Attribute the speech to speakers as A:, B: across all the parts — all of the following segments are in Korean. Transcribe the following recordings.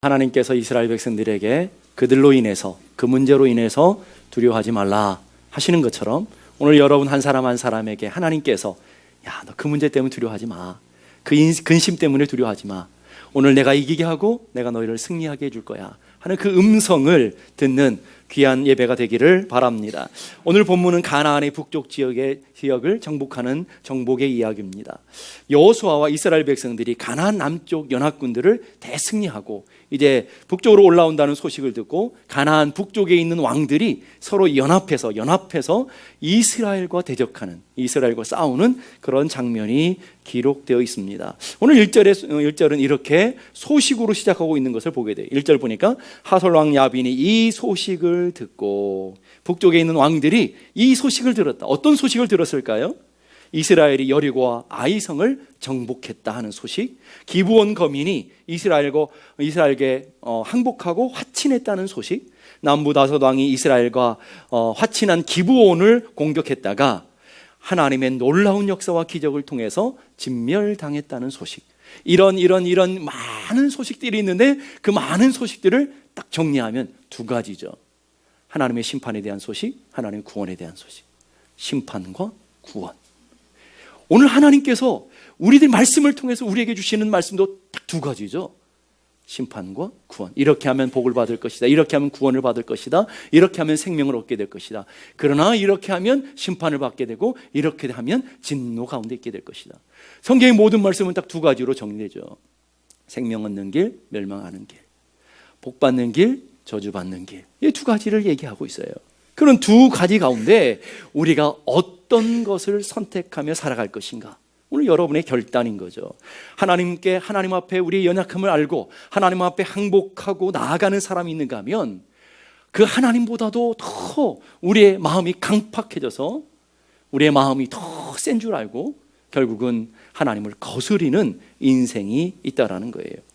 A: 하나님께서 이스라엘 백성들에게 그들로 인해서, 그 문제로 인해서 두려워하지 말라 하시는 것처럼 오늘 여러분 한 사람 한 사람에게 하나님께서 야, 너 그 문제 때문에 두려워하지 마. 그 근심 때문에 두려워하지 마. 오늘 내가 이기게 하고 내가 너희를 승리하게 해줄 거야 하는 그 음성을 듣는 귀한 예배가 되기를 바랍니다. 오늘 본문은 가나안의 북쪽 지역을 정복하는 정복의 이야기입니다. 여호수아와 이스라엘 백성들이 가나안 남쪽 연합군들을 대승리하고 이제 북쪽으로 올라온다는 소식을 듣고 가나안 북쪽에 있는 왕들이 서로 연합해서 이스라엘과 대적하는, 이스라엘과 싸우는 그런 장면이 기록되어 있습니다. 오늘 1절은 이렇게 소식으로 시작하고 있는 것을 보게 돼요. 1절 보니까 하솔왕 야빈이 이 소식을 듣고, 북쪽에 있는 왕들이 이 소식을 들었다. 어떤 소식을 들었을까요? 이스라엘이 여리고와 아이성을 정복했다 하는 소식, 기브온 거민이 이스라엘에게 항복하고 화친했다는 소식, 남부 다섯 왕이 이스라엘과 화친한 기브온을 공격했다가 하나님의 놀라운 역사와 기적을 통해서 진멸당했다는 소식, 이런 많은 소식들이 있는데 그 많은 소식들을 딱 정리하면 두 가지죠. 하나님의 심판에 대한 소식, 하나님의 구원에 대한 소식. 심판과 구원. 오늘 하나님께서 우리들 말씀을 통해서 우리에게 주시는 말씀도 딱 두 가지죠. 심판과 구원. 이렇게 하면 복을 받을 것이다. 이렇게 하면 구원을 받을 것이다. 이렇게 하면 생명을 얻게 될 것이다. 그러나 이렇게 하면 심판을 받게 되고, 이렇게 하면 진노 가운데 있게 될 것이다. 성경의 모든 말씀은 딱 두 가지로 정리되죠. 생명 얻는 길, 멸망하는 길. 복 받는 길, 저주 받는 길. 이 두 가지를 얘기하고 있어요. 그런 두 가지 가운데 우리가 어떤 것을 선택하며 살아갈 것인가? 오늘 여러분의 결단인 거죠. 하나님 앞에 우리의 연약함을 알고 하나님 앞에 항복하고 나아가는 사람이 있는가 하면 그 하나님보다도 더 우리의 마음이 강팍해져서 우리의 마음이 더 센 줄 알고 결국은 하나님을 거스리는 인생이 있다라는 거예요.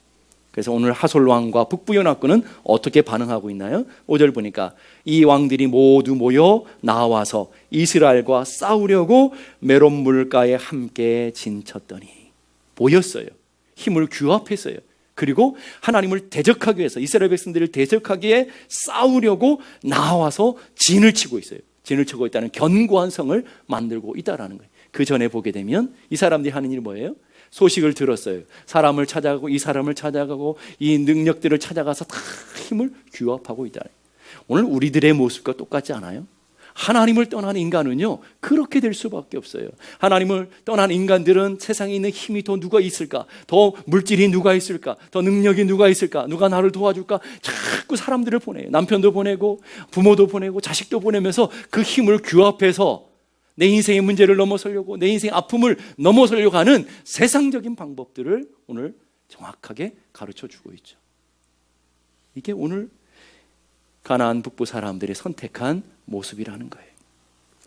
A: 그래서 오늘 하솔왕과 북부연합군은 어떻게 반응하고 있나요? 5절 보니까 이 왕들이 모두 모여 나와서 이스라엘과 싸우려고 메론 물가에 함께 진쳤더니, 모였어요. 힘을 규합했어요. 그리고 하나님을 대적하기 위해서, 이스라엘 백성들을 대적하기에 싸우려고 나와서 진을 치고 있어요. 진을 치고 있다는 견고한 성을 만들고 있다는 거예요. 그 전에 보게 되면 이 사람들이 하는 일이 뭐예요? 소식을 들었어요. 사람을 찾아가고 이 사람을 찾아가고 이 능력들을 찾아가서 다 힘을 규합하고 있다. 오늘 우리들의 모습과 똑같지 않아요? 하나님을 떠난 인간은요, 그렇게 될 수밖에 없어요. 하나님을 떠난 인간들은 세상에 있는 힘이 더 누가 있을까? 더 물질이 누가 있을까? 더 능력이 누가 있을까? 누가 나를 도와줄까? 자꾸 사람들을 보내요. 남편도 보내고 부모도 보내고 자식도 보내면서 그 힘을 규합해서 내 인생의 문제를 넘어서려고, 내 인생의 아픔을 넘어서려고 하는 세상적인 방법들을 오늘 정확하게 가르쳐주고 있죠. 이게 오늘 가나안 북부 사람들이 선택한 모습이라는 거예요.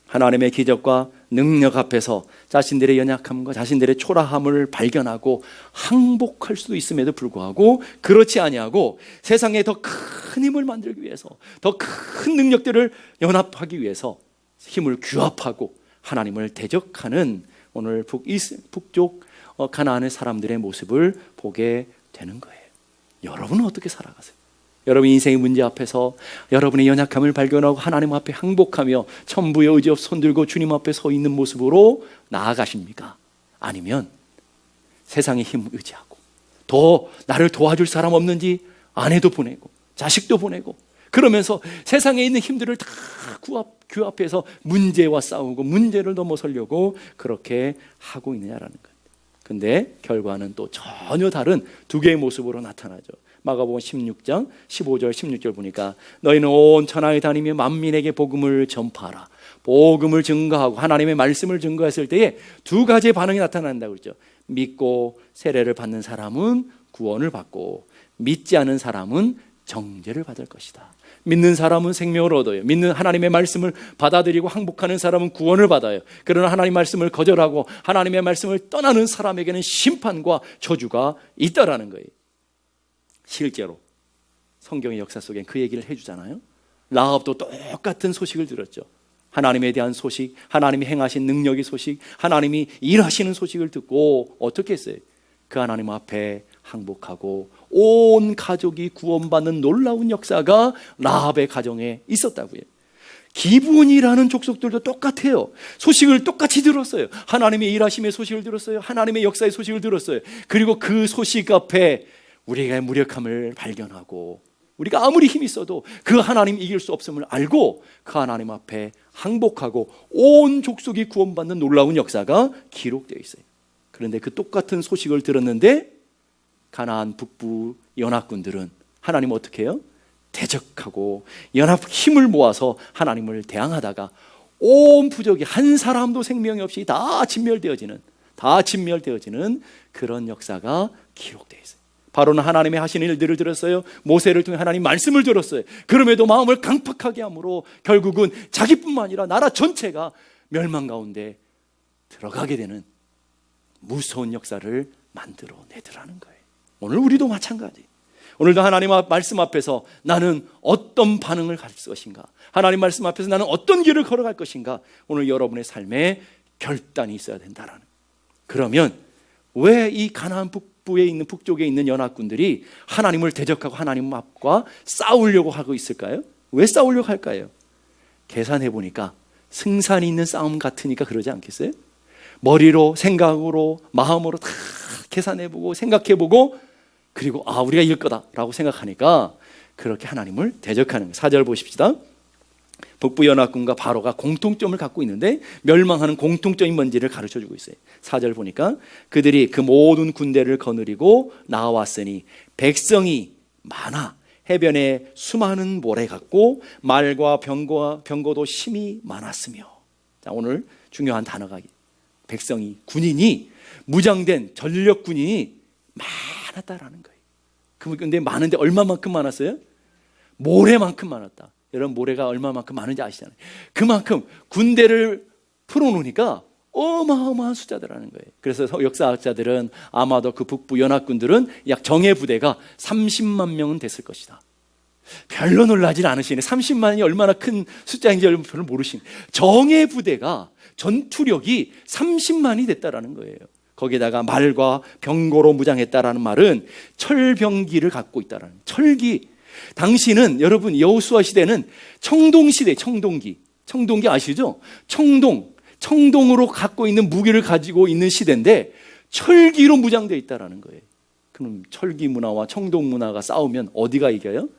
A: 하나님의 기적과 능력 앞에서 자신들의 연약함과 자신들의 초라함을 발견하고 항복할 수도 있음에도 불구하고 그렇지 아니하고 세상에 더 큰 힘을 만들기 위해서, 더 큰 능력들을 연합하기 위해서 힘을 규합하고 하나님을 대적하는 오늘 북쪽 가나안의 사람들의 모습을 보게 되는 거예요. 여러분은 어떻게 살아가세요? 여러분 인생의 문제 앞에서 여러분의 연약함을 발견하고 하나님 앞에 항복하며 천부의 의지 없이 손들고 주님 앞에 서 있는 모습으로 나아가십니까? 아니면 세상의 힘을 의지하고 더 나를 도와줄 사람 없는지 아내도 보내고 자식도 보내고 그러면서 세상에 있는 힘들을 다 규합해서 문제와 싸우고 문제를 넘어서려고 그렇게 하고 있느냐라는 거예요. 근데 결과는 또 전혀 다른 두 개의 모습으로 나타나죠. 마가복음 16장 15절 16절 보니까 너희는 온 천하에 다니며 만민에게 복음을 전파하라. 복음을 증거하고 하나님의 말씀을 증거했을 때에 두 가지의 반응이 나타난다고 그랬죠. 믿고 세례를 받는 사람은 구원을 받고 믿지 않은 사람은 정죄를 받을 것이다. 믿는 사람은 생명을 얻어요. 믿는 하나님의 말씀을 받아들이고 항복하는 사람은 구원을 받아요. 그러나 하나님의 말씀을 거절하고 하나님의 말씀을 떠나는 사람에게는 심판과 저주가 있다라는 거예요. 실제로 성경의 역사 속에 그 얘기를 해주잖아요. 라합도 똑같은 소식을 들었죠. 하나님에 대한 소식, 하나님이 행하신 능력의 소식, 하나님이 일하시는 소식을 듣고 어떻게 했어요? 그 하나님 앞에 항복하고 온 가족이 구원받는 놀라운 역사가 라합의 가정에 있었다고요. 기브온이라는 족속들도 똑같아요. 소식을 똑같이 들었어요. 하나님의 일하심의 소식을 들었어요. 하나님의 역사의 소식을 들었어요. 그리고 그 소식 앞에 우리가 무력함을 발견하고 우리가 아무리 힘이 있어도 그 하나님 이길 수 없음을 알고 그 하나님 앞에 항복하고 온 족속이 구원받는 놀라운 역사가 기록되어 있어요. 그런데 그 똑같은 소식을 들었는데 가나안 북부 연합군들은 하나님 어떻게 해요? 대적하고 연합 힘을 모아서 하나님을 대항하다가 온 부족이 한 사람도 생명이 없이 다 진멸되어지는 그런 역사가 기록되어 있어요. 바로는 하나님의 하신 일들을 들었어요. 모세를 통해 하나님 말씀을 들었어요. 그럼에도 마음을 강팍하게 함으로 결국은 자기뿐만 아니라 나라 전체가 멸망 가운데 들어가게 되는 무서운 역사를 만들어내더라는 거예요. 오늘 우리도 마찬가지. 오늘도 하나님 말씀 앞에서 나는 어떤 반응을 할 것인가, 하나님 말씀 앞에서 나는 어떤 길을 걸어갈 것인가, 오늘 여러분의 삶에 결단이 있어야 된다라는. 그러면 왜 이 가나안 북쪽에 있는 연합군들이 하나님을 대적하고 하나님 앞과 싸우려고 하고 있을까요? 왜 싸우려고 할까요? 계산해 보니까 승산이 있는 싸움 같으니까 그러지 않겠어요? 머리로, 생각으로, 마음으로 다 계산해보고 생각해보고 그리고 우리가 이길 거다라고 생각하니까 그렇게 하나님을 대적하는 거예요. 4절 보십시다. 북부 연합군과 바로가 공통점을 갖고 있는데 멸망하는 공통점이 뭔지를 가르쳐주고 있어요. 4절 보니까 그들이 그 모든 군대를 거느리고 나왔으니 백성이 많아 해변에 수많은 모래 같고 말과 병거도 심히 많았으며. 자, 오늘 중요한 단어가 백성이, 군인이, 무장된 전력 군인이 많았다라는 거예요. 근데 많은데 얼마만큼 많았어요? 모래만큼 많았다. 여러분, 모래가 얼마만큼 많은지 아시잖아요. 그만큼 군대를 풀어놓으니까 어마어마한 숫자들라는 거예요. 그래서 역사학자들은 아마도 그 북부 연합군들은 약 정예 부대가 30만 명은 됐을 것이다. 별로 놀라지 않으시네. 30만이 얼마나 큰 숫자인지 별로 모르시네. 정예 부대가 전투력이 30만이 됐다라는 거예요. 거기에다가 말과 병거로 무장했다라는 말은 철병기를 갖고 있다라는, 철기. 당시는 여러분 여호수아 시대는 청동 시대, 청동기 아시죠? 청동으로 갖고 있는 무기를 가지고 있는 시대인데 철기로 무장되어 있다라는 거예요. 그럼 철기 문화와 청동 문화가 싸우면 어디가 이겨요?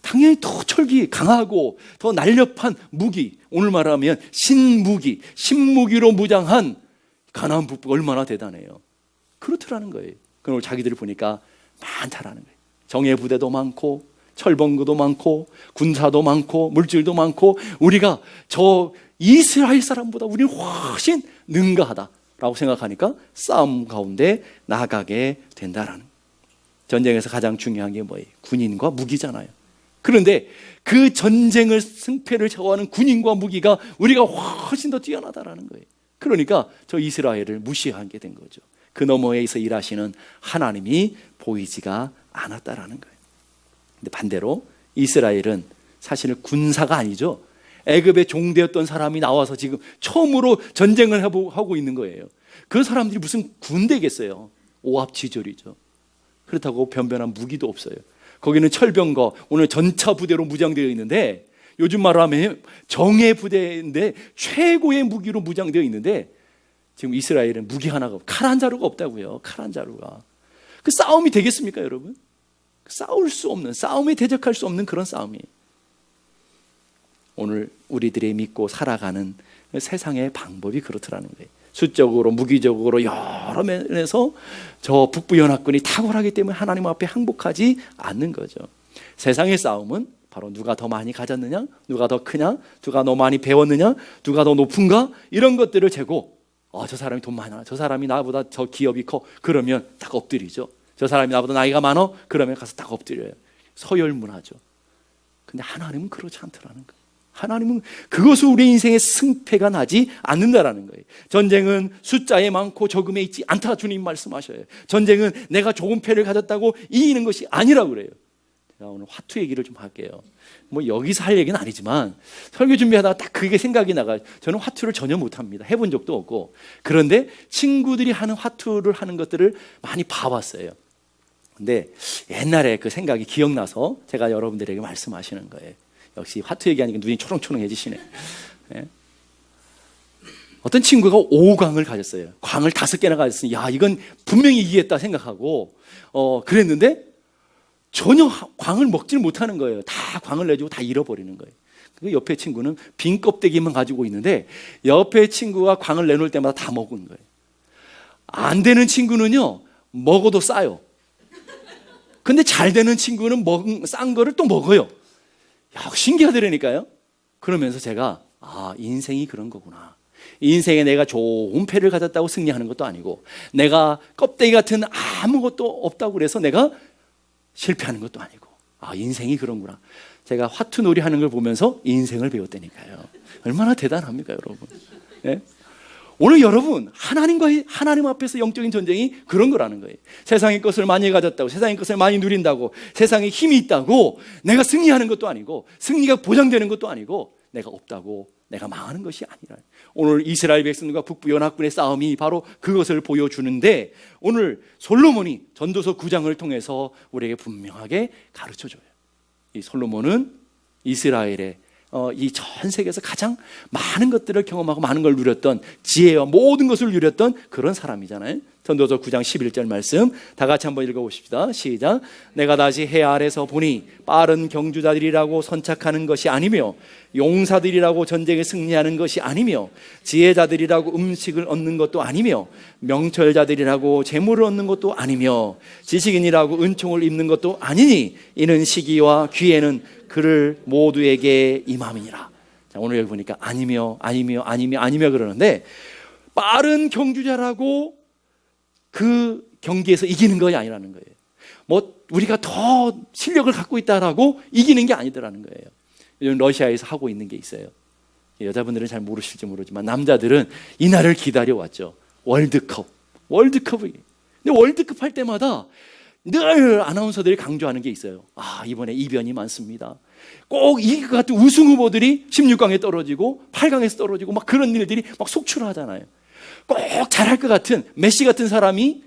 A: 당연히 더 철기 강하고 더 날렵한 무기, 오늘 말하면 신무기로 무장한 가나안 북부가 얼마나 대단해요. 그렇더라는 거예요. 그럼 자기들이 보니까 많다라는 거예요. 정예 부대도 많고 철병구도 많고 군사도 많고 물질도 많고 우리가 저 이스라엘 사람보다 우리는 훨씬 능가하다라고 생각하니까 싸움 가운데 나가게 된다라는. 전쟁에서 가장 중요한 게 뭐예요? 군인과 무기잖아요. 그런데 그 전쟁을 승패를 좌우하는 군인과 무기가 우리가 훨씬 더 뛰어나다라는 거예요. 그러니까 저 이스라엘을 무시하게 된 거죠. 그 너머에서 일하시는 하나님이 보이지가 않았다라는 거예요. 근데 반대로 이스라엘은 사실은 군사가 아니죠. 애굽의 종되었던 사람이 나와서 지금 처음으로 전쟁을 하고 있는 거예요. 그 사람들이 무슨 군대겠어요? 오합지졸이죠. 그렇다고 변변한 무기도 없어요. 거기는 철병거, 오늘 전차 부대로 무장되어 있는데 요즘 말로 하면 정예 부대인데 최고의 무기로 무장되어 있는데 지금 이스라엘은 무기 하나가 칼 한 자루가 없다고요. 칼 한 자루가. 그 싸움이 되겠습니까, 여러분? 싸울 수 없는, 싸움에 대적할 수 없는 그런 싸움이에요. 오늘 우리들이 믿고 살아가는 세상의 방법이 그렇더라는 거예요. 수적으로, 무기적으로 여러 면에서 저 북부 연합군이 탁월하기 때문에 하나님 앞에 항복하지 않는 거죠. 세상의 싸움은 바로 누가 더 많이 가졌느냐, 누가 더 크냐, 누가 더 많이 배웠느냐, 누가 더 높은가, 이런 것들을 재고 저 사람이 돈 많아, 저 사람이 나보다 저 기업이 커, 그러면 딱 엎드리죠. 저 사람이 나보다 나이가 많아, 그러면 가서 딱 엎드려요. 서열문화죠. 근데 하나님은 그렇지 않더라는 거예요. 하나님은 그것을 우리 인생의 승패가 나지 않는다라는 거예요. 전쟁은 숫자에 많고 적음에 있지 않다, 주님 말씀하셔요. 전쟁은 내가 좋은 패를 가졌다고 이기는 것이 아니라고 그래요. 제가 오늘 화투 얘기를 좀 할게요. 뭐 여기서 할 얘기는 아니지만 설교 준비하다가 딱 그게 생각이 나가요. 저는 화투를 전혀 못합니다. 해본 적도 없고. 그런데 친구들이 하는 화투를 하는 것들을 많이 봐왔어요. 근데 옛날에 그 생각이 기억나서 제가 여러분들에게 말씀하시는 거예요. 역시 화투 얘기하니까 눈이 초롱초롱해지시네. 예? 어떤 친구가 5광을 가졌어요. 광을 5개나 가졌으니 야 이건 분명히 이기겠다 생각하고 그랬는데 전혀 광을 먹지를 못하는 거예요. 다 광을 내주고 다 잃어버리는 거예요. 그 옆에 친구는 빈 껍데기만 가지고 있는데 옆에 친구가 광을 내놓을 때마다 다 먹은 거예요. 안 되는 친구는요 먹어도 싸요. 근데 잘 되는 친구는 싼 거를 또 먹어요. 야, 신기하더라니까요. 그러면서 제가 인생이 그런 거구나. 인생에 내가 좋은 패를 가졌다고 승리하는 것도 아니고 내가 껍데기 같은 아무것도 없다고 그래서 내가 실패하는 것도 아니고 인생이 그런구나. 제가 화투놀이 하는 걸 보면서 인생을 배웠다니까요. 얼마나 대단합니까 여러분. 예? 오늘 여러분 하나님 앞에서 영적인 전쟁이 그런 거라는 거예요. 세상의 것을 많이 가졌다고 세상의 것을 많이 누린다고 세상에 힘이 있다고 내가 승리하는 것도 아니고 승리가 보장되는 것도 아니고 내가 없다고 내가 망하는 것이 아니라 오늘 이스라엘 백성들과 북부 연합군의 싸움이 바로 그것을 보여주는데 오늘 솔로몬이 전도서 9장을 통해서 우리에게 분명하게 가르쳐줘요. 이 솔로몬은 이스라엘의 이 전 세계에서 가장 많은 것들을 경험하고 많은 걸 누렸던 지혜와 모든 것을 누렸던 그런 사람이잖아요. 전도서 9장 11절 말씀 다 같이 한번 읽어보십시다. 시작. 내가 다시 해 아래서 보니 빠른 경주자들이라고 선착하는 것이 아니며 용사들이라고 전쟁에 승리하는 것이 아니며 지혜자들이라고 음식을 얻는 것도 아니며 명철자들이라고 재물을 얻는 것도 아니며 지식인이라고 은총을 입는 것도 아니니 이는 시기와 기회는 그를 모두에게 임함이니라. 자, 오늘 여기 보니까 아니며 그러는데 빠른 경주자라고 그 경기에서 이기는 것이 아니라는 거예요. 뭐 우리가 더 실력을 갖고 있다라고 이기는 게 아니더라는 거예요. 요즘 러시아에서 하고 있는 게 있어요. 여자분들은 잘 모르실지 모르지만 남자들은 이날을 기다려왔죠. 월드컵이. 근데 월드컵 할 때마다 늘 아나운서들이 강조하는 게 있어요. 이번에 이변이 많습니다. 꼭 이길 것 같은 우승 후보들이 16강에 떨어지고 8강에서 떨어지고 막 그런 일들이 막 속출하잖아요. 꼭 잘할 것 같은 메시 같은 사람이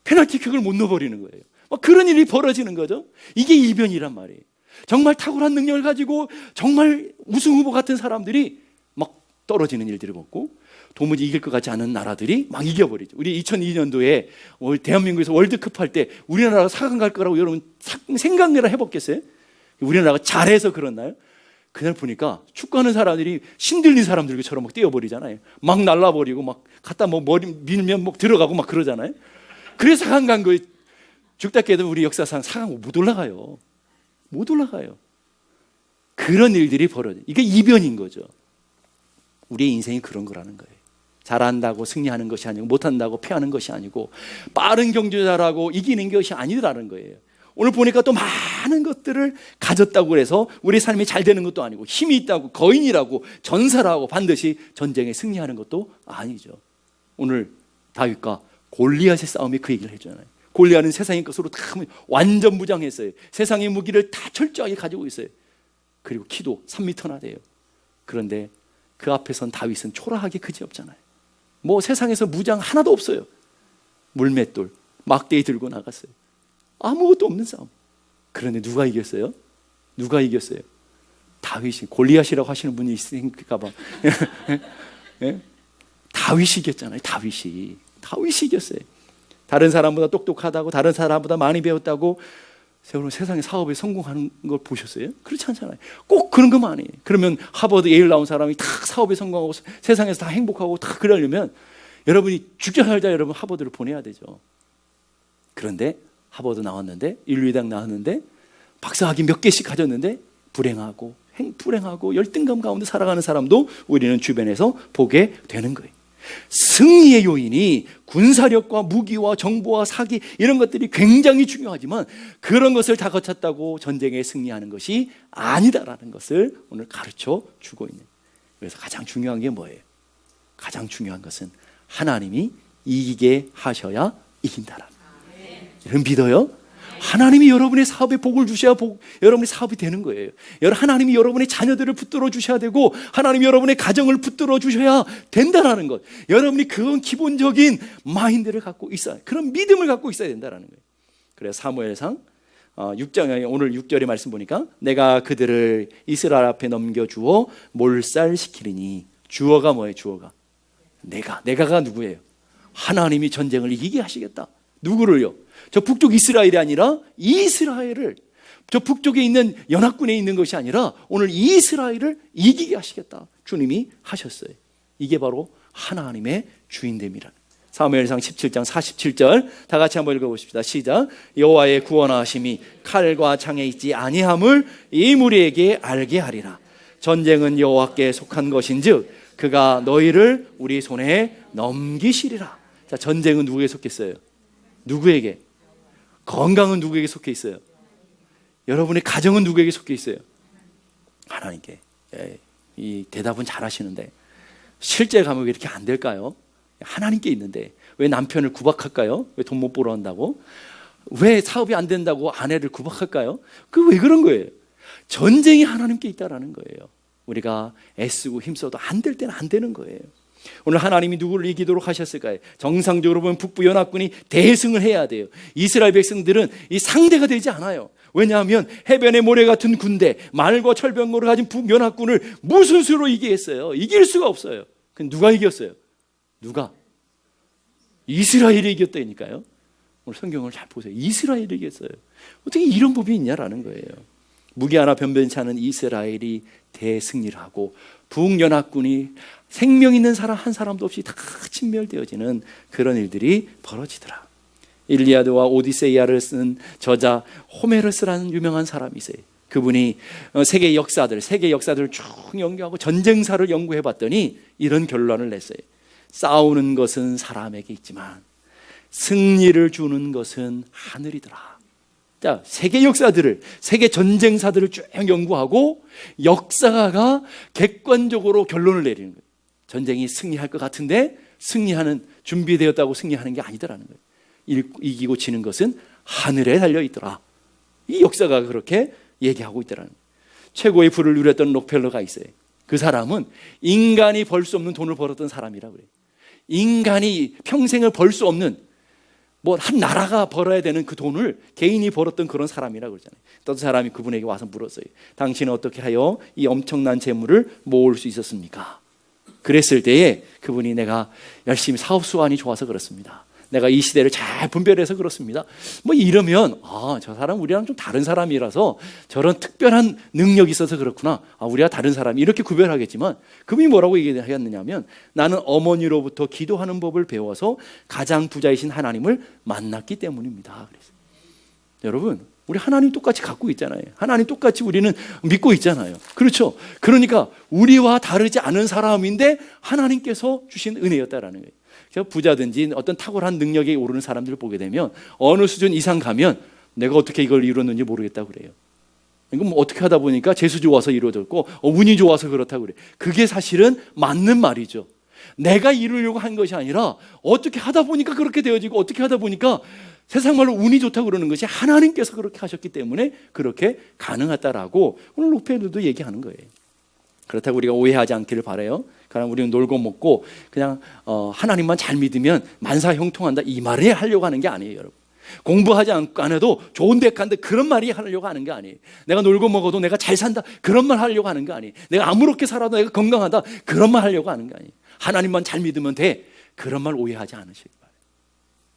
A: 페널티킥을 못 넣어버리는 거예요. 막 그런 일이 벌어지는 거죠. 이게 이변이란 말이에요. 정말 탁월한 능력을 가지고 정말 우승 후보 같은 사람들이 막 떨어지는 일들을 먹고 도무지 이길 것 같지 않은 나라들이 막 이겨버리죠. 우리 2002년도에 대한민국에서 월드컵 할 때 우리나라가 4강 갈 거라고 여러분 생각이나 해봤겠어요? 우리나라가 잘해서 그렇나요? 그날 보니까 축구하는 사람들이 신들린 사람들처럼 막 뛰어버리잖아요. 막 날라버리고 막 갖다 뭐 머리 밀면 뭐 들어가고 막 그러잖아요. 그래서 4강 간 거예요. 죽다 깨도 우리 역사상 4강 못 올라가요. 못 올라가요. 그런 일들이 벌어져요. 이게 이변인 거죠. 우리의 인생이 그런 거라는 거예요. 잘한다고 승리하는 것이 아니고 못한다고 패하는 것이 아니고 빠른 경주자라고 이기는 것이 아니라는 거예요. 오늘 보니까 또 많은 것들을 가졌다고 해서 우리 삶이 잘 되는 것도 아니고 힘이 있다고 거인이라고 전사라고 반드시 전쟁에 승리하는 것도 아니죠. 오늘 다윗과 골리앗의 싸움이 그 얘기를 해주잖아요. 골리앗은 세상의 것으로 다 완전 무장했어요. 세상의 무기를 다 철저하게 가지고 있어요. 그리고 키도 3m나 돼요. 그런데 그 앞에선 다윗은 초라하게 그지없잖아요. 뭐 세상에서 무장 하나도 없어요. 물맷돌, 막대기 들고 나갔어요. 아무것도 없는 싸움. 그런데 누가 이겼어요? 누가 이겼어요? 다윗이. 골리앗이라고 하시는 분이 있을까 봐. 예? 다윗이 이겼잖아요. 다윗이 이겼어요. 다른 사람보다 똑똑하다고 다른 사람보다 많이 배웠다고 세상에 사업에 성공하는 걸 보셨어요? 그렇지 않잖아요. 꼭 그런 것만 아니에요. 그러면 하버드 예일 나온 사람이 다 사업에 성공하고 세상에서 다 행복하고 다 그러려면 여러분이 죽자 살자 여러분 하버드를 보내야 되죠. 그런데 하버드 나왔는데 인류의당 나왔는데 박사학위 몇 개씩 가졌는데 불행하고 열등감 가운데 살아가는 사람도 우리는 주변에서 보게 되는 거예요. 승리의 요인이 군사력과 무기와 정보와 사기 이런 것들이 굉장히 중요하지만 그런 것을 다 거쳤다고 전쟁에 승리하는 것이 아니다라는 것을 오늘 가르쳐 주고 있는. 그래서 가장 중요한 게 뭐예요? 가장 중요한 것은 하나님이 이기게 하셔야 이긴다라는 거예요. 여러분 믿어요? 하나님이 여러분의 사업에 복을 주셔야 여러분의 사업이 되는 거예요. 하나님이 여러분의 자녀들을 붙들어 주셔야 되고 하나님이 여러분의 가정을 붙들어 주셔야 된다는 것. 여러분이 그런 기본적인 마인드를 갖고 있어야, 그런 믿음을 갖고 있어야 된다는 거예요. 그래서 사무엘상 6장 오늘 6절의 말씀 보니까 내가 그들을 이스라엘 앞에 넘겨주어 몰살시키리니 주어가 뭐예요? 주어가 내가가 누구예요? 하나님이 전쟁을 이기게 하시겠다. 누구를요? 저 북쪽 이스라엘이 아니라 이스라엘을, 저 북쪽에 있는 연합군에 있는 것이 아니라 오늘 이스라엘을 이기게 하시겠다. 주님이 하셨어요. 이게 바로 하나님의 주인됨이라. 사무엘상 17장 47절 다 같이 한번 읽어보십시다. 시작. 여호와의 구원하심이 칼과 창에 있지 아니함을 이 무리에게 알게 하리라. 전쟁은 여호와께 속한 것인즉 그가 너희를 우리 손에 넘기시리라. 자, 전쟁은 누구에게 속했어요? 누구에게? 건강은 누구에게 속해 있어요? 여러분의 가정은 누구에게 속해 있어요? 하나님께. 이 대답은 잘 하시는데 실제 가면 왜 이렇게 안 될까요? 하나님께 있는데 왜 남편을 구박할까요? 왜 돈 못 벌어 한다고? 왜 사업이 안 된다고 아내를 구박할까요? 그 왜 그런 거예요? 전쟁이 하나님께 있다라는 거예요. 우리가 애쓰고 힘써도 안 될 때는 안 되는 거예요. 오늘 하나님이 누구를 이기도록 하셨을까요? 정상적으로 보면 북부 연합군이 대승을 해야 돼요. 이스라엘 백성들은 이 상대가 되지 않아요. 왜냐하면 해변의 모래 같은 군대, 말과 철병거를 가진 북연합군을 무슨 수로 이기겠어요? 이길 수가 없어요. 그럼 누가 이겼어요? 누가? 이스라엘이 이겼다니까요. 오늘 성경을 잘 보세요. 이스라엘이 이겼어요. 어떻게 이런 법이 있냐라는 거예요. 무기 하나 변변치 않은 이스라엘이 대승리를 하고 북연합군이 생명 있는 사람 한 사람도 없이 다 진멸되어지는 그런 일들이 벌어지더라. 일리아드와 오디세이아를 쓴 저자 호메로스라는 유명한 사람이 있어요. 그분이 세계 역사들을 쭉 연구하고 전쟁사를 연구해 봤더니 이런 결론을 냈어요. 싸우는 것은 사람에게 있지만 승리를 주는 것은 하늘이더라. 자, 세계 역사들을, 세계 전쟁사들을 쭉 연구하고 역사가가 객관적으로 결론을 내리는 거예요. 전쟁이 승리할 것 같은데 승리하는, 준비되었다고 승리하는 게 아니더라는 거예요. 이기고 지는 것은 하늘에 달려있더라. 이 역사가 그렇게 얘기하고 있더라는 거예요. 최고의 부를 누렸던 록펠러가 있어요. 그 사람은 인간이 벌 수 없는 돈을 벌었던 사람이라고 그래요. 인간이 평생을 벌 수 없는, 뭐 한 나라가 벌어야 되는 그 돈을 개인이 벌었던 그런 사람이라고 그러잖아요. 어떤 사람이 그분에게 와서 물었어요. 당신은 어떻게 하여 이 엄청난 재물을 모을 수 있었습니까? 그랬을 때에 그분이 내가 열심히 사업 수완이 좋아서 그렇습니다. 내가 이 시대를 잘 분별해서 그렇습니다. 뭐 이러면 저 사람 우리랑 좀 다른 사람이라서 저런 특별한 능력이 있어서 그렇구나. 우리가 다른 사람이 이렇게 구별하겠지만 그분이 뭐라고 얘기하였느냐면 나는 어머니로부터 기도하는 법을 배워서 가장 부자이신 하나님을 만났기 때문입니다. 그래서 여러분 우리 하나님 똑같이 갖고 있잖아요. 하나님 똑같이 우리는 믿고 있잖아요. 그렇죠? 그러니까 우리와 다르지 않은 사람인데 하나님께서 주신 은혜였다라는 거예요. 그래서 부자든지 어떤 탁월한 능력에 오르는 사람들을 보게 되면 어느 수준 이상 가면 내가 어떻게 이걸 이뤘는지 모르겠다고 그래요. 이건 뭐 어떻게 하다 보니까 재수 좋아서 이루어졌고 운이 좋아서 그렇다고 그래요. 그게 사실은 맞는 말이죠. 내가 이루려고 한 것이 아니라 어떻게 하다 보니까 그렇게 되어지고 어떻게 하다 보니까 세상 말로 운이 좋다고 그러는 것이 하나님께서 그렇게 하셨기 때문에 그렇게 가능하다라고 오늘 록펠러도 얘기하는 거예요. 그렇다고 우리가 오해하지 않기를 바라요. 그냥 우리는 놀고 먹고 그냥 하나님만 잘 믿으면 만사형통한다 이 말을 하려고 하는 게 아니에요, 여러분. 공부하지 안 해도 좋은 데 간다 그런 말이 하려고 하는 게 아니에요. 내가 놀고 먹어도 내가 잘 산다 그런 말 하려고 하는 게 아니에요. 내가 아무렇게 살아도 내가 건강하다 그런 말 하려고 하는 게 아니에요. 하나님만 잘 믿으면 돼 그런 말 오해하지 않으시길 바라요.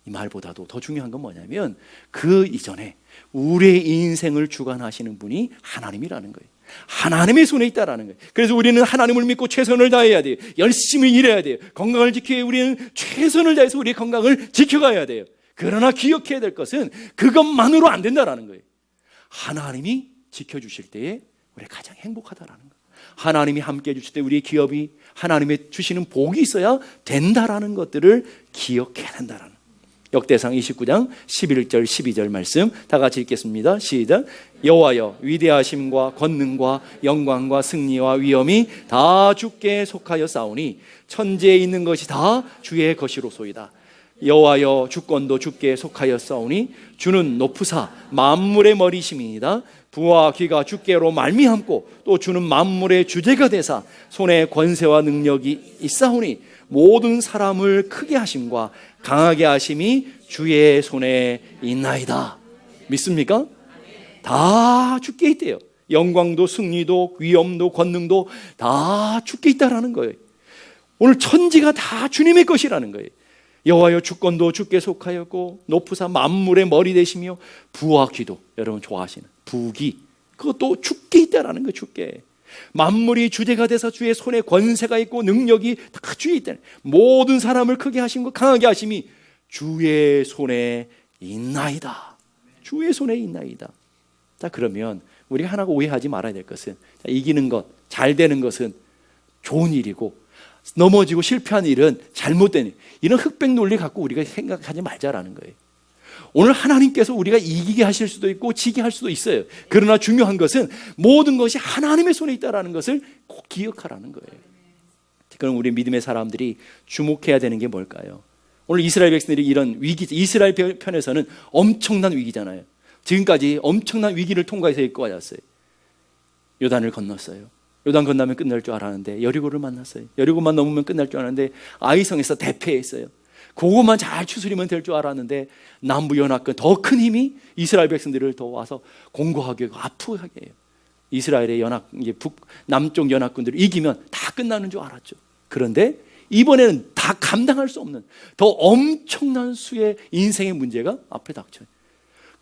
A: 이 말보다도 더 중요한 건 뭐냐면 그 이전에 우리의 인생을 주관하시는 분이 하나님이라는 거예요. 하나님의 손에 있다라는 거예요. 그래서 우리는 하나님을 믿고 최선을 다해야 돼요. 열심히 일해야 돼요. 건강을 지키기 위해 우리는 최선을 다해서 우리의 건강을 지켜가야 돼요. 그러나 기억해야 될 것은 그것만으로 안 된다라는 거예요. 하나님이 지켜주실 때에 우리가 가장 행복하다라는 거예요. 하나님이 함께 해주실 때 우리의 기업이 하나님의 주시는 복이 있어야 된다라는 것들을 기억해야 된다라는 거예요. 역대상 29장 11절 12절 말씀 다 같이 읽겠습니다. 시작. 여호와여 위대하심과 권능과 영광과 승리와 위엄이 다 주께 속하여 싸우니 천지에 있는 것이 다 주의 것이로소이다. 여호와여 주권도 주께 속하여 싸우니 주는 높으사 만물의 머리심이니이다. 부와 귀가 주께로 말미암고 또 주는 만물의 주제가 되사 손에 권세와 능력이 있사오니 모든 사람을 크게 하심과 강하게 하심이 주의 손에 있나이다. 믿습니까? 다 주께 있대요. 영광도 승리도 위엄도 권능도 다 주께 있다라는 거예요. 오늘 천지가 다 주님의 것이라는 거예요. 여호와여 주권도 주께 속하였고 높으사 만물의 머리 되시며 부와 귀도, 여러분 좋아하시는 부귀, 그것도 주께 있다라는 거예요. 주께. 만물이 주제가 돼서 주의 손에 권세가 있고 능력이 다 주에 있다. 모든 사람을 크게 하신 것, 강하게 하심이 주의 손에 있나이다. 주의 손에 있나이다. 자, 그러면 우리가 하나 오해하지 말아야 될 것은, 이기는 것, 잘 되는 것은 좋은 일이고 넘어지고 실패한 일은 잘못된 일, 이런 흑백 논리 갖고 우리가 생각하지 말자라는 거예요. 오늘 하나님께서 우리가 이기게 하실 수도 있고 지게 할 수도 있어요. 그러나 중요한 것은 모든 것이 하나님의 손에 있다는 것을 꼭 기억하라는 거예요. 그럼 우리 믿음의 사람들이 주목해야 되는 게 뭘까요? 오늘 이스라엘 백성들이 이런 위기, 이스라엘 편에서는 엄청난 위기잖아요. 지금까지 엄청난 위기를 통과해서 이끌고 왔어요. 요단을 건넜어요. 요단 건너면 끝날 줄 알았는데 여리고를 만났어요. 여리고만 넘으면 끝날 줄 알았는데 아이성에서 대패했어요. 그것만 잘 추스리면 될 줄 알았는데 남부 연합군, 더 큰 힘이 이스라엘 백성들을 더 와서 공고하게 아프게 해요. 이스라엘의 남쪽 연합군들을 이기면 다 끝나는 줄 알았죠. 그런데 이번에는 다 감당할 수 없는 더 엄청난 수의 인생의 문제가 앞에 닥쳐요.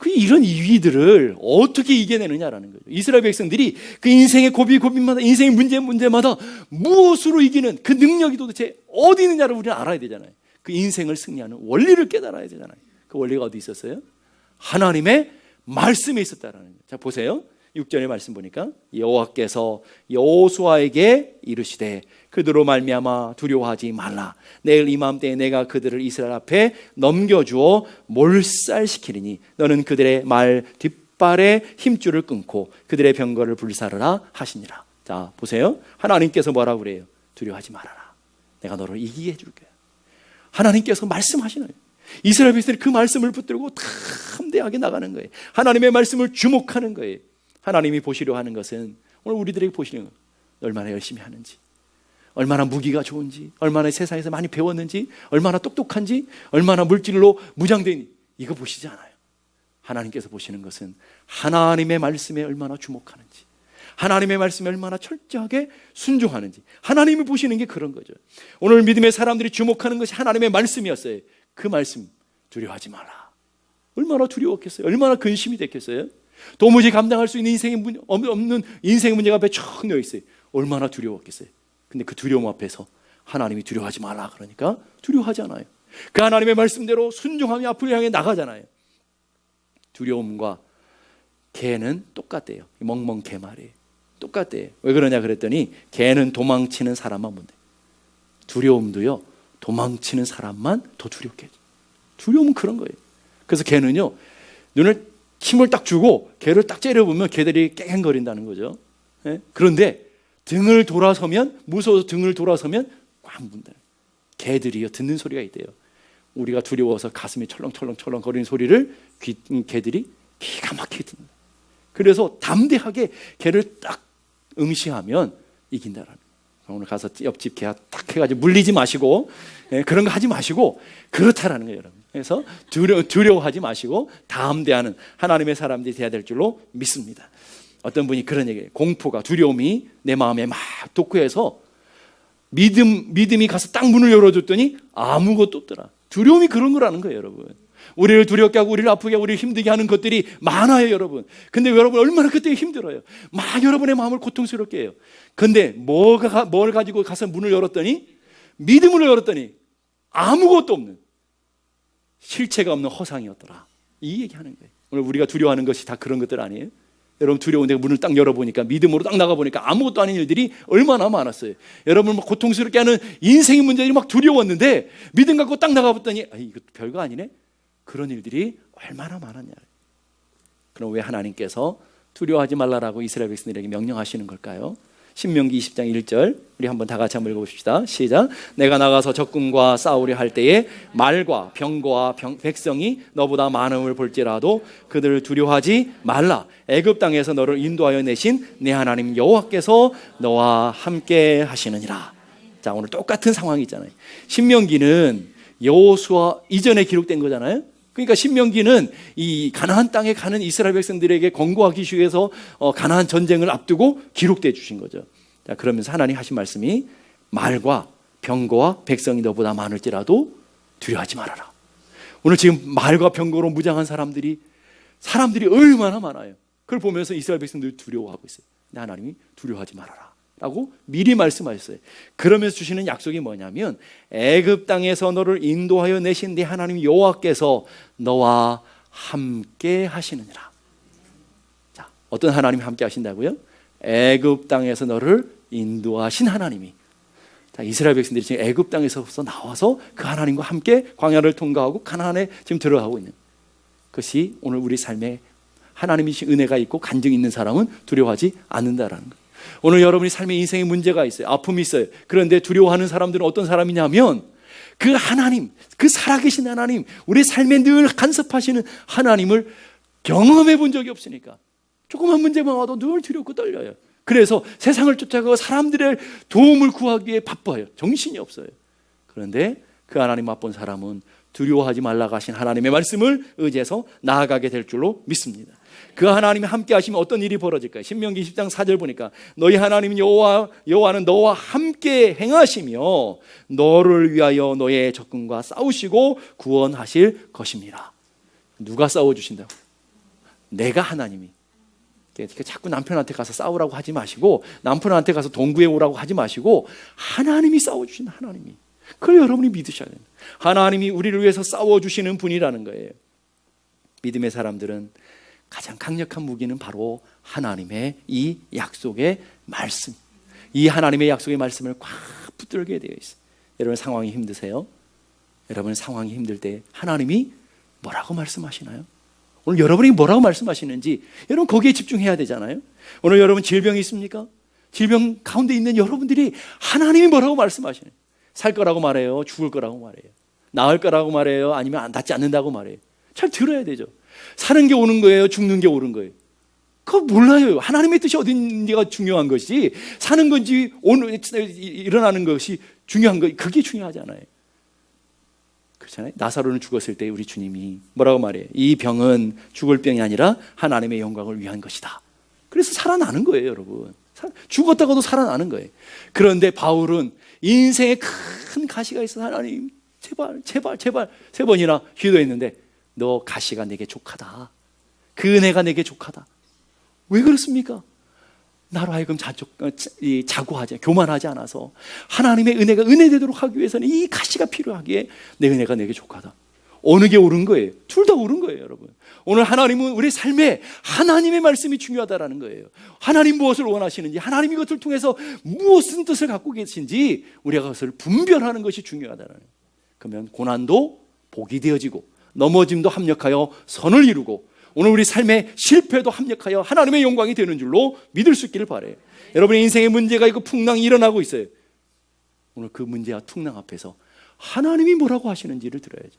A: 이런 위기들을 어떻게 이겨내느냐라는 거죠. 이스라엘 백성들이 그 인생의 고비마다, 인생의 문제마다 무엇으로 이기는 그 능력이 도대체 어디 있느냐를 우리는 알아야 되잖아요. 그 인생을 승리하는 원리를 깨달아야 되잖아요. 그 원리가 어디 있었어요? 하나님의 말씀에 있었다라는 거예요. 자, 보세요. 6절의 말씀 보니까 여호와께서 여호수아에게 이르시되 그들로 말미암아 두려워하지 말라. 내일 이맘때에 내가 그들을 이스라엘 앞에 넘겨주어 몰살시키리니 너는 그들의 말 뒷발에 힘줄을 끊고 그들의 병거를 불사르라 하시니라. 자, 보세요. 하나님께서 뭐라고 그래요? 두려워하지 말아라. 내가 너를 이기게 해줄 거야. 하나님께서 말씀하시는 거예요. 이스라엘 백성들이 그 말씀을 붙들고 담대하게 나가는 거예요. 하나님의 말씀을 주목하는 거예요. 하나님이 보시려 하는 것은 오늘 우리들에게 보시는 거예요. 얼마나 열심히 하는지, 얼마나 무기가 좋은지, 얼마나 세상에서 많이 배웠는지, 얼마나 똑똑한지, 얼마나 물질로 무장되니, 이거 보시지 않아요. 하나님께서 보시는 것은 하나님의 말씀에 얼마나 주목하는지, 하나님의 말씀에 얼마나 철저하게 순종하는지, 하나님이 보시는 게 그런 거죠. 오늘 믿음의 사람들이 주목하는 것이 하나님의 말씀이었어요. 그 말씀, 두려워하지 마라. 얼마나 두려웠겠어요? 얼마나 근심이 됐겠어요? 도무지 감당할 수 있는 없는 인생의 문제가 앞에 쭉 놓여 있어요. 얼마나 두려웠겠어요? 근데 그 두려움 앞에서 하나님이 두려워하지 마라 그러니까 두려워하지 않아요. 그 하나님의 말씀대로 순종하며 앞을 향해 나가잖아요. 두려움과 개는 똑같대요. 멍멍 개 말이에요. 똑같대요. 왜 그러냐 그랬더니 개는 도망치는 사람만 본대. 두려움도요, 도망치는 사람만 더 두렵게 해요. 두려움은 그런 거예요. 그래서 개는요, 눈을 힘을 딱 주고 개를 딱 째려보면 개들이 깽깽거린다는 거죠. 예? 그런데 등을 돌아서면, 무서워서 등을 돌아서면 꽉 문다. 개들이요, 듣는 소리가 있대요. 우리가 두려워서 가슴이 철렁철렁 거리는 소리를 개들이 기가 막히게 듣는다. 그래서 담대하게 개를 딱 응시하면 이긴다라는 거예요. 오늘 가서 옆집 개 딱 해가지고 물리지 마시고, 예, 그런 거 하지 마시고 그렇다라는 거예요, 여러분. 그래서 두려워하지 마시고 담대하는 하나님의 사람들이 되어야 될 줄로 믿습니다. 어떤 분이 그런 얘기예요. 공포가, 두려움이 내 마음에 막 독구해서 믿음이 가서 딱 문을 열어줬더니 아무것도 없더라. 두려움이 그런 거라는 거예요, 여러분. 우리를 두렵게 하고 우리를 아프게 하고 우리를 힘들게 하는 것들이 많아요, 여러분. 근데 여러분 얼마나 그때 힘들어요. 막 여러분의 마음을 고통스럽게 해요. 근데 뭘 가지고 가서 문을 열었더니, 믿음을 열었더니 아무것도 없는, 실체가 없는 허상이었더라. 이 얘기하는 거예요. 오늘 우리가 두려워하는 것이 다 그런 것들 아니에요? 여러분 두려운데 문을 딱 열어보니까, 믿음으로 딱 나가보니까 아무것도 아닌 일들이 얼마나 많았어요. 여러분 막 고통스럽게 하는 인생의 문제들이 막 두려웠는데 믿음 갖고 딱 나가봤더니 이거 별거 아니네? 그런 일들이 얼마나 많았냐. 그럼 왜 하나님께서 두려워하지 말라라고 이스라엘 백성들에게 명령하시는 걸까요? 신명기 20장 1절 우리 한번 다 같이 한번 읽어봅시다. 시작. 내가 나가서 적군과 싸우려 할 때에 말과 병거와 백성이 너보다 많음을 볼지라도 그들을 두려워하지 말라. 애굽 땅에서 너를 인도하여 내신 내 하나님 여호와께서 너와 함께 하시느니라. 자, 오늘 똑같은 상황이 있잖아요. 신명기는 여호수아 이전에 기록된 거잖아요. 그러니까 신명기는 이 가나안 땅에 가는 이스라엘 백성들에게 권고하기 위해서 가나안 전쟁을 앞두고 기록되어 주신 거죠. 자, 그러면서 하나님 하신 말씀이 말과 병거와 백성이 너보다 많을지라도 두려워하지 말아라. 오늘 지금 말과 병거로 무장한 사람들이 얼마나 많아요. 그걸 보면서 이스라엘 백성들이 두려워하고 있어요. 근데 하나님이 두려워하지 말아라 라고 미리 말씀하셨어요. 그러면서 주시는 약속이 뭐냐면 애굽 땅에서 너를 인도하여 내신 네 하나님 여호와께서 너와 함께 하시느니라. 자, 어떤 하나님이 함께 하신다고요? 애굽 땅에서 너를 인도하신 하나님이. 자, 이스라엘 백성들이 지금 애굽 땅에서부터 나와서 그 하나님과 함께 광야를 통과하고 가나안에 지금 들어가고 있는 것이 오늘 우리 삶에 하나님이신 은혜가 있고 간증이 있는 사람은 두려워하지 않는다라는 거예요. 오늘 여러분이 삶의 인생에 문제가 있어요. 아픔이 있어요. 그런데 두려워하는 사람들은 어떤 사람이냐면 그 하나님, 그 살아계신 하나님, 우리 삶에 늘 간섭하시는 하나님을 경험해 본 적이 없으니까 조그만 문제만 와도 늘 두렵고 떨려요. 그래서 세상을 쫓아가고 사람들의 도움을 구하기 위해 바빠요. 정신이 없어요. 그런데 그 하나님 맛본 사람은 두려워하지 말라고 하신 하나님의 말씀을 의지해서 나아가게 될 줄로 믿습니다. 그 하나님이 함께 하시면 어떤 일이 벌어질까요? 신명기 10장 4절 보니까 너희 하나님 여호와는 너와 함께 행하시며 너를 위하여 너의 적군과 싸우시고 구원하실 것입니다. 누가 싸워주신다고? 내가 하나님이. 자꾸 남편한테 가서 싸우라고 하지 마시고 남편한테 가서 돈 구해오라고 하지 마시고 하나님이 싸워주신 하나님이. 그걸 여러분이 믿으셔야 돼요. 하나님이 우리를 위해서 싸워주시는 분이라는 거예요. 믿음의 사람들은 가장 강력한 무기는 바로 하나님의 이 약속의 말씀, 이 하나님의 약속의 말씀을 꽉 붙들게 되어 있어요. 여러분 상황이 힘드세요? 여러분 상황이 힘들 때 하나님이 뭐라고 말씀하시나요? 오늘 여러분이 뭐라고 말씀하시는지 여러분 거기에 집중해야 되잖아요. 오늘 여러분 질병이 있습니까? 질병 가운데 있는 여러분들이 하나님이 뭐라고 말씀하시나요? 살 거라고 말해요? 죽을 거라고 말해요? 나을 거라고 말해요? 아니면 낫지 않는다고 말해요? 잘 들어야 되죠. 사는 게 오는 거예요? 죽는 게 옳은 거예요? 그거 몰라요. 하나님의 뜻이 어딘지가 중요한 것이 사는 건지 오늘 일어나는 것이 중요한 거, 그게 중요하잖아요. 그렇잖아요. 나사로는 죽었을 때 우리 주님이 뭐라고 말해요? 이 병은 죽을 병이 아니라 하나님의 영광을 위한 것이다. 그래서 살아나는 거예요, 여러분. 죽었다가도 살아나는 거예요. 그런데 바울은 인생에 큰 가시가 있어. 하나님 제발 세 번이나 기도했는데 너 가시가 내게 족하다. 그 은혜가 내게 족하다. 왜 그렇습니까? 나로 하여금 자고하지, 교만하지 않아서 하나님의 은혜가 은혜되도록 하기 위해서는 이 가시가 필요하기에 내 은혜가 내게 족하다. 어느 게 옳은 거예요? 둘 다 옳은 거예요, 여러분. 오늘 하나님은 우리 삶에 하나님의 말씀이 중요하다라는 거예요. 하나님 무엇을 원하시는지, 하나님 이것을 통해서 무엇은 뜻을 갖고 계신지 우리가 그것을 분별하는 것이 중요하다라는 거예요. 그러면 고난도 복이 되어지고 넘어짐도 합력하여 선을 이루고 오늘 우리 삶의 실패도 합력하여 하나님의 영광이 되는 줄로 믿을 수 있기를 바라요. 여러분의 인생에 문제가 있고 풍랑이 일어나고 있어요. 오늘 그 문제와 풍랑 앞에서 하나님이 뭐라고 하시는지를 들어야죠.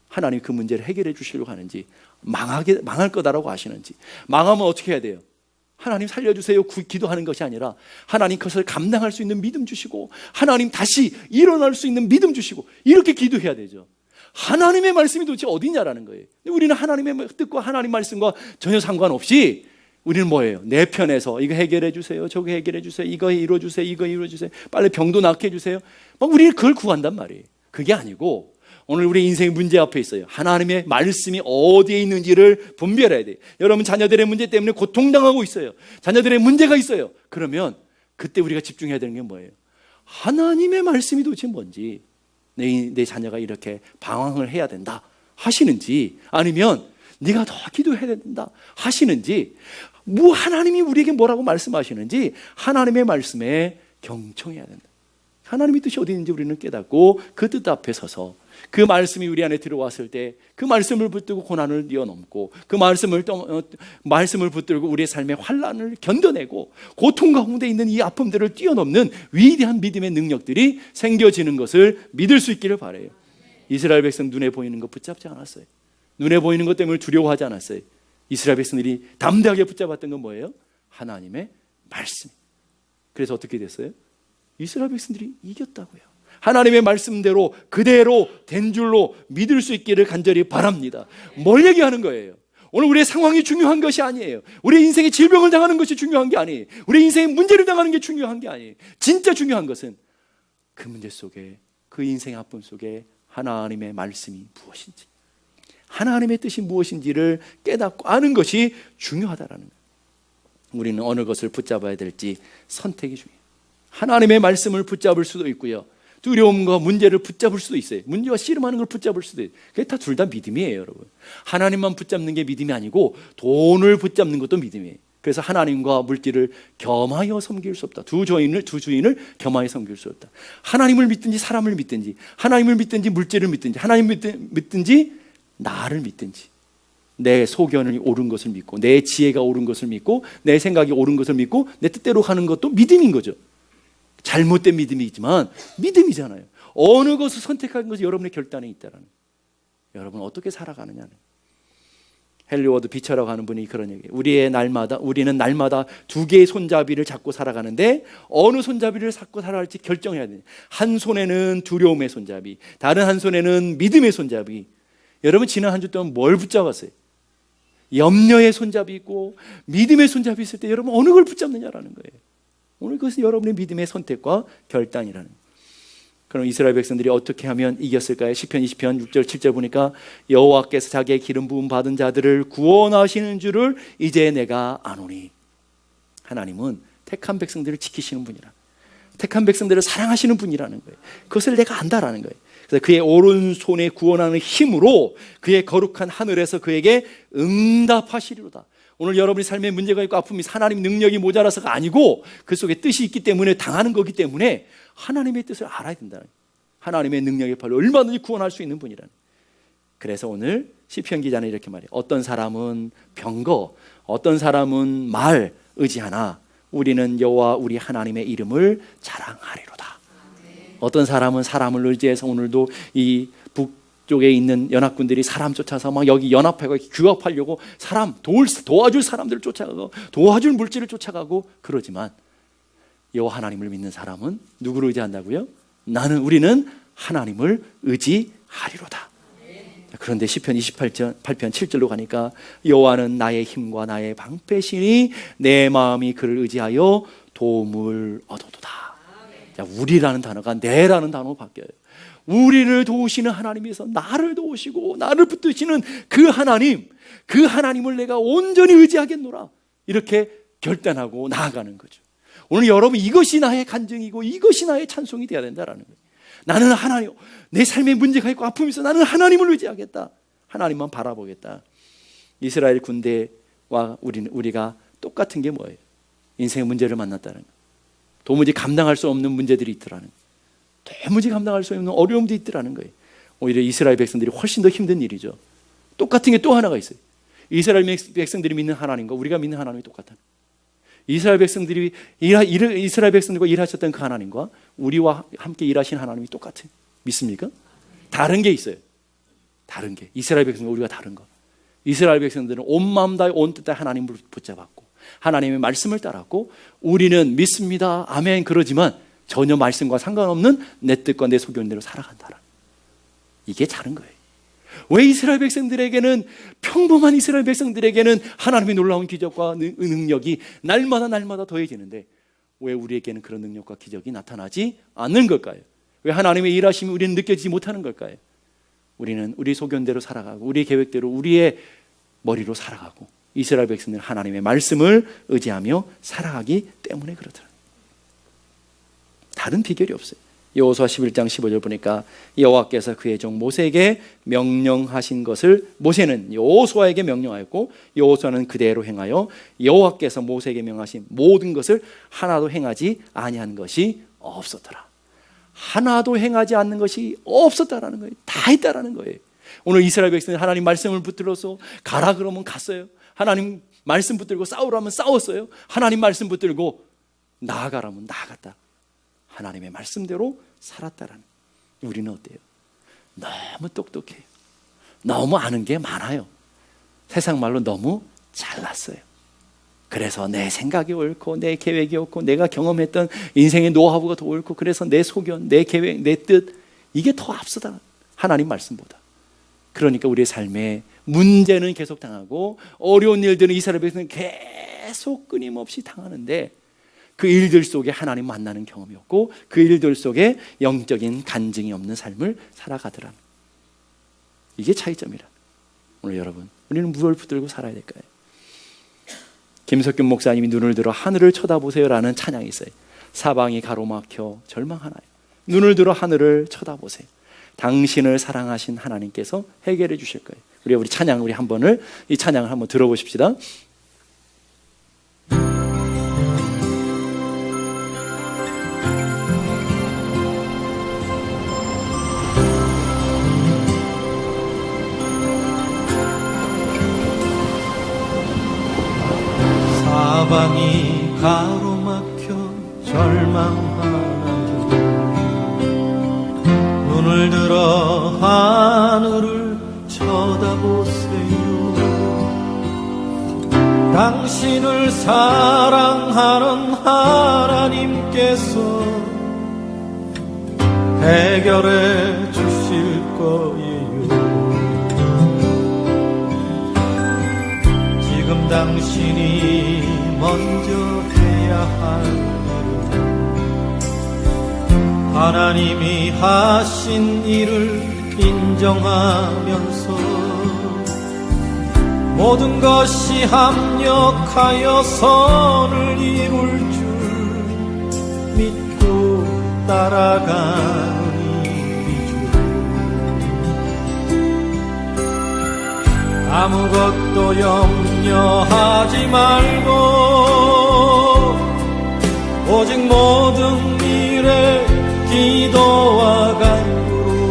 A: 하나님이 그 문제를 해결해 주시려고 하는지, 망할 거다라고 하시는지, 망하면 어떻게 해야 돼요? 하나님 살려주세요 기도하는 것이 아니라 하나님 그것을 감당할 수 있는 믿음 주시고 하나님 다시 일어날 수 있는 믿음 주시고 이렇게 기도해야 되죠. 하나님의 말씀이 도대체 어디냐라는 거예요. 우리는 하나님의 뜻과 하나님 말씀과 전혀 상관없이 우리는 뭐예요? 내 편에서 이거 해결해 주세요, 저거 해결해 주세요, 이거 이루어 주세요, 이거 이루어 주세요, 빨리 병도 낫게 해주세요. 막 우리는 그걸 구한단 말이에요. 그게 아니고 오늘 우리 인생의 문제 앞에 있어요. 하나님의 말씀이 어디에 있는지를 분별해야 돼요. 여러분 자녀들의 문제 때문에 고통당하고 있어요. 자녀들의 문제가 있어요. 그러면 그때 우리가 집중해야 되는 게 뭐예요? 하나님의 말씀이 도대체 뭔지, 내 자녀가 이렇게 방황을 해야 된다 하시는지, 아니면 네가 더 기도해야 된다 하시는지, 하나님이 우리에게 뭐라고 말씀하시는지 하나님의 말씀에 경청해야 된다. 하나님의 뜻이 어디 있는지 우리는 깨닫고 그 뜻 앞에 서서 그 말씀이 우리 안에 들어왔을 때 그 말씀을 붙들고 고난을 뛰어넘고 그 말씀을 붙들고 우리의 삶의 환난을 견뎌내고 고통 가운데 있는 이 아픔들을 뛰어넘는 위대한 믿음의 능력들이 생겨지는 것을 믿을 수 있기를 바라요. 이스라엘 백성 눈에 보이는 것 붙잡지 않았어요. 눈에 보이는 것 때문에 두려워하지 않았어요. 이스라엘 백성들이 담대하게 붙잡았던 건 뭐예요? 하나님의 말씀. 그래서 어떻게 됐어요? 이스라엘 백성들이 이겼다고요. 하나님의 말씀대로 그대로 된 줄로 믿을 수 있기를 간절히 바랍니다. 뭘 얘기하는 거예요? 오늘 우리의 상황이 중요한 것이 아니에요. 우리의 인생에 질병을 당하는 것이 중요한 게 아니에요. 우리의 인생에 문제를 당하는 게 중요한 게 아니에요. 진짜 중요한 것은 그 문제 속에, 그 인생의 아픔 속에 하나님의 말씀이 무엇인지, 하나님의 뜻이 무엇인지를 깨닫고 아는 것이 중요하다라는 거예요. 우리는 어느 것을 붙잡아야 될지 선택이 중요해요. 하나님의 말씀을 붙잡을 수도 있고요, 두려움과 문제를 붙잡을 수도 있어요. 문제와 씨름하는 걸 붙잡을 수도 있어요. 그게 다 둘 다 믿음이에요, 여러분. 하나님만 붙잡는 게 믿음이 아니고 돈을 붙잡는 것도 믿음이에요. 그래서 하나님과 물질을 겸하여 섬길 수 없다. 두 주인을 겸하여 섬길 수 없다. 하나님을 믿든지 사람을 믿든지, 하나님을 믿든지 물질을 믿든지, 하나님을 믿든지 나를 믿든지, 내 소견이 옳은 것을 믿고, 내 지혜가 옳은 것을 믿고, 내 생각이 옳은 것을 믿고, 내 뜻대로 가는 것도 믿음인 거죠. 잘못된 믿음이지만 믿음이잖아요. 어느 것을 선택하는 것이 여러분의 결단에 있다라는 거예요. 여러분 어떻게 살아가느냐는. 헨리 워드 비처라고 하는 분이 그런 얘기예요. 우리는 날마다 두 개의 손잡이를 잡고 살아가는데 어느 손잡이를 잡고 살아갈지 결정해야 돼요. 한 손에는 두려움의 손잡이, 다른 한 손에는 믿음의 손잡이. 여러분 지난 한 주 동안 뭘 붙잡았어요? 염려의 손잡이 있고 믿음의 손잡이 있을 때 여러분 어느 걸 붙잡느냐라는 거예요. 오늘 그것은 여러분의 믿음의 선택과 결단이라는 거예요. 그럼 이스라엘 백성들이 어떻게 하면 이겼을까요? 시편 20편 6절 7절 보니까 여호와께서 자기의 기름 부음 받은 자들을 구원하시는 줄을 이제 내가 아노니. 하나님은 택한 백성들을 지키시는 분이라, 택한 백성들을 사랑하시는 분이라는 거예요. 그것을 내가 안다라는 거예요. 그래서 그의 오른손에 구원하는 힘으로 그의 거룩한 하늘에서 그에게 응답하시리로다. 오늘 여러분이 삶에 문제가 있고 아픔이 하나님 능력이 모자라서가 아니고 그 속에 뜻이 있기 때문에 당하는 거기 때문에 하나님의 뜻을 알아야 된다는 거예요. 하나님의 능력의 팔로 얼마든지 구원할 수 있는 분이라는 거예요. 그래서 오늘 시편 기자는 이렇게 말해요. 어떤 사람은 병거, 어떤 사람은 말 의지하나 우리는 여호와 우리 하나님의 이름을 자랑하리로다. 어떤 사람은 사람을 의지해서 오늘도 이 북쪽에 있는 연합군들이 사람 쫓아서 막 여기 연합하고 규합하려고 사람 도와줄 사람들을 쫓아가고 도와줄 물질을 쫓아가고 그러지만 여호와 하나님을 믿는 사람은 누구를 의지한다고요? 우리는 하나님을 의지하리로다. 그런데 시편 28편 7절로 가니까 여호와는 나의 힘과 나의 방패시니 내 마음이 그를 의지하여 도움을 얻어도다. 자, 우리라는 단어가 내라는 단어로 바뀌어요. 우리를 도우시는 하나님에서 나를 도우시고 나를 붙드시는 그 하나님을 내가 온전히 의지하겠노라. 이렇게 결단하고 나아가는 거죠. 오늘 여러분 이것이 나의 간증이고 이것이 나의 찬송이 되어야 된다라는 거예요. 나는 하나님, 내 삶에 문제가 있고 아픔이 있어 나는 하나님을 의지하겠다. 하나님만 바라보겠다. 이스라엘 군대와 우리가 똑같은 게 뭐예요? 인생의 문제를 만났다는 거예요. 도무지 감당할 수 없는 문제들이 있더라는 거예요. 도무지 감당할 수 없는 어려움도 있더라는 거예요. 오히려 이스라엘 백성들이 훨씬 더 힘든 일이죠. 똑같은 게 또 하나가 있어요. 이스라엘 백성들이 믿는 하나님과 우리가 믿는 하나님이 똑같아요. 이스라엘 백성들과 일하셨던 그 하나님과 우리와 함께 일하신 하나님이 똑같아요. 믿습니까? 다른 게 있어요. 다른 게. 이스라엘 백성과 우리가 다른 거. 이스라엘 백성들은 온 마음 다해 온 뜻 다해 하나님을 붙잡았고 하나님의 말씀을 따랐고 우리는 믿습니다. 아멘. 그러지만 전혀 말씀과 상관없는 내 뜻과 내 소견대로 살아간다. 이게 다른 거예요. 왜 이스라엘 백성들에게는 평범한 이스라엘 백성들에게는 하나님의 놀라운 기적과 능력이 날마다 더해지는데 왜 우리에게는 그런 능력과 기적이 나타나지 않는 걸까요? 왜 하나님의 일하심이 우리는 느껴지지 못하는 걸까요? 우리는 우리 소견대로 살아가고 우리의 계획대로 우리의 머리로 살아가고 이스라엘 백성들은 하나님의 말씀을 의지하며 살아가기 때문에 그렇더라고요. 다른 비결이 없어요. 여호수아 11장 15절 보니까 여호와께서 그의 종 모세에게 명령하신 것을 모세는 여호수아에게 명령하였고 여호수아는 그대로 행하여 여호와께서 모세에게 명하신 모든 것을 하나도 행하지 아니한 것이 없었더라. 하나도 행하지 않는 것이 없었다라는 거예요. 다 했다라는 거예요. 오늘 이스라엘 백성들이 하나님 말씀을 붙들어서 가라 그러면 갔어요. 하나님 말씀 붙들고 싸우라면 싸웠어요. 하나님 말씀 붙들고 나아가라면 나아갔다. 하나님의 말씀대로 살았다라는. 우리는 어때요? 너무 똑똑해요. 너무 아는 게 많아요. 세상 말로 너무 잘났어요. 그래서 내 생각이 옳고 내 계획이 옳고 내가 경험했던 인생의 노하우가 더 옳고 그래서 내 소견, 내 계획, 내 뜻 이게 더 앞서다. 하나님 말씀보다. 그러니까 우리의 삶에 문제는 계속 당하고 어려운 일들은 이스라엘 백성은 계속 끊임없이 당하는데 그 일들 속에 하나님 만나는 경험이었고 그 일들 속에 영적인 간증이 없는 삶을 살아가더라. 이게 차이점이라. 오늘 여러분 우리는 무엇을 붙들고 살아야 될까요? 김석균 목사님이 눈을 들어 하늘을 쳐다보세요라는 찬양이 있어요. 사방이 가로막혀 절망하나요? 눈을 들어 하늘을 쳐다보세요. 당신을 사랑하신 하나님께서 해결해 주실 거예요. 우리 찬양 이 찬양을 한번 들어보십시다.
B: 사방이 가로막혀 절망하나요? 눈을 들어 하늘을 쳐다보세요. 당신을 사랑하는 하나님께서 해결해 주실 거예요. 지금 당신이 먼저 해야 할 일은 하나님이 하신 일을 인정하면서 모든 것이 합력하여 선을 이룰 줄 믿고 따라가는 일이죠. 아무것도 염려하지 말고 오직 모든 일에 기도와 간구로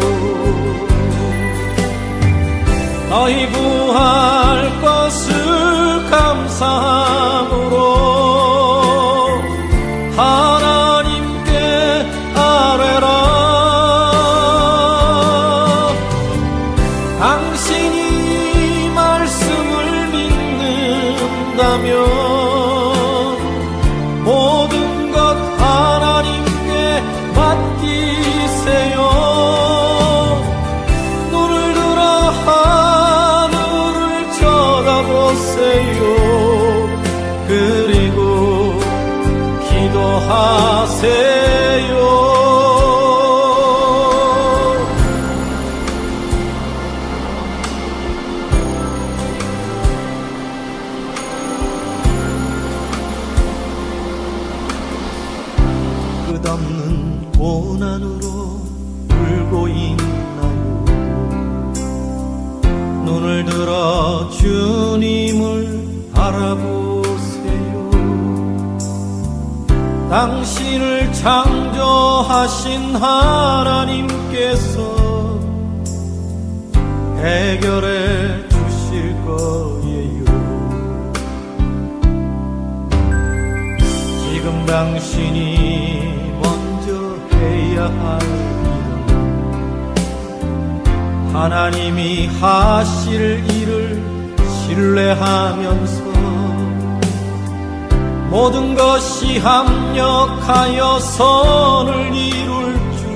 B: 너희 구할 것을 감사함으로 하나님께 아뢰라. 당신이 말씀을 믿는다면 모든 것 하나님께 맡기세요. 눈을 들어 하늘을 쳐다보세요. 그리고 기도하세요. 끝없는 고난으로 울고 있나요? 눈을 들어 주님을 바라보세요. 당신을 창조하신 하나님께서 해결해 주실 거예요. 지금 당신이 먼저 해야 할 일은 하나님이 하실 일을 신뢰하면서 모든 것이 합력하여 선을 이룰 줄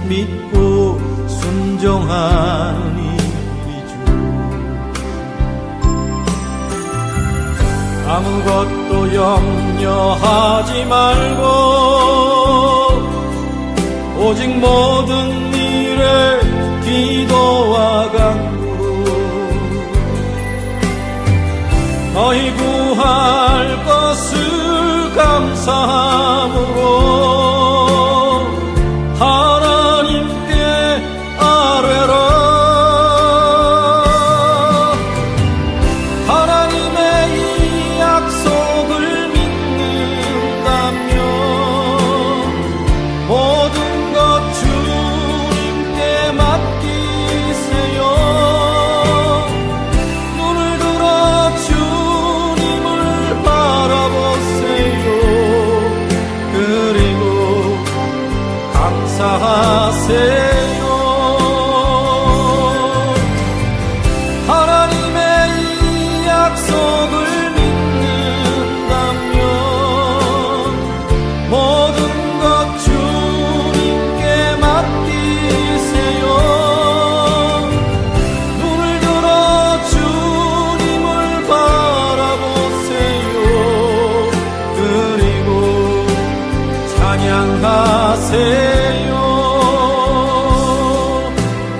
B: 믿고 순종하는 일이죠. 아무것도 염려하지 말고 오직 모든 일에 기도와 간구로 너희 구할 것을 감사함으로 하나님께 아뢰라. 하나님의 이 약속을 믿는다면 모든 것 주님께 맡기세요.